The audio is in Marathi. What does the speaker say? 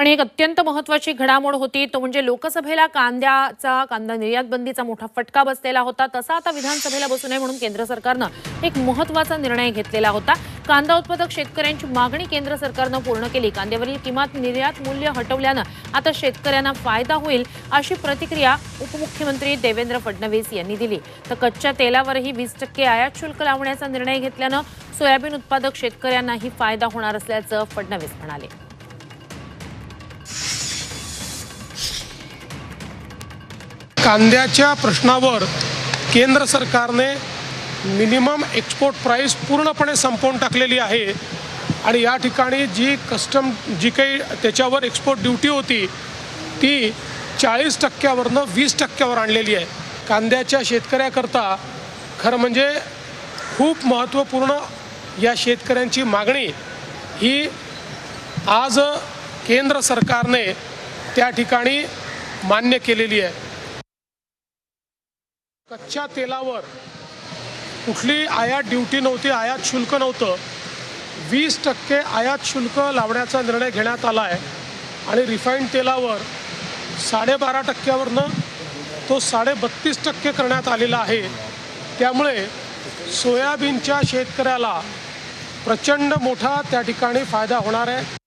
ठिकाणी एक अत्यंत महत्त्वाची घडामोड होती, तो म्हणजे लोकसभेला कांदा निर्यात बंदीचा मोठा फटका बसलेला होता। तसा आता विधानसभेला बसू नये म्हणून केंद्र सरकारनं एक महत्त्वाचा निर्णय घेतलेला होता। कांदा उत्पादक शेतकऱ्यांची मागणी केंद्र सरकारनं पूर्ण केली। कांद्यावरील किमान निर्यात मूल्य हटवल्यानं आता शेतकऱ्यांना फायदा होईल अशी प्रतिक्रिया उपमुख्यमंत्री देवेंद्र फडणवीस यांनी दिली। तर कच्च्या तेलावरही 20% आयात शुल्क लावण्याचा निर्णय घेतल्यानं सोयाबीन उत्पादक शेतकऱ्यांनाही फायदा होणार असल्याचं फडणवीस म्हणाले। कांद्याच्या प्रश्नावर केंद्र सरकारने मिनिमम एक्सपोर्ट प्राइस पूर्णपणे संपवून टाकलेली आहे आणि या ठिकाणी जी काही त्याच्यावर एक्सपोर्ट ड्यूटी होती ती 40%वरनं 20%वर आणलेली आहे। कांद्याच्या शेतकऱ्याकरता खरं म्हणजे खूप महत्त्वपूर्ण या शेतकऱ्यांची मागणी ही आज केंद्र सरकारने त्या ठिकाणी मान्य केलेली आहे। कच्च्या तेलावर कुठली आयात ड्यूटी नव्हती, आयात शुल्क नव्हतं। 20% आयात शुल्क लावण्याचा निर्णय घेण्यात आला आहे आणि रिफाईंड तेलावर 12.5%वरनं तो 32.5% करण्यात आलेला आहे। त्यामुळे सोयाबीनच्या शेतकऱ्याला प्रचंड मोठा त्या ठिकाणी फायदा होणार आहे।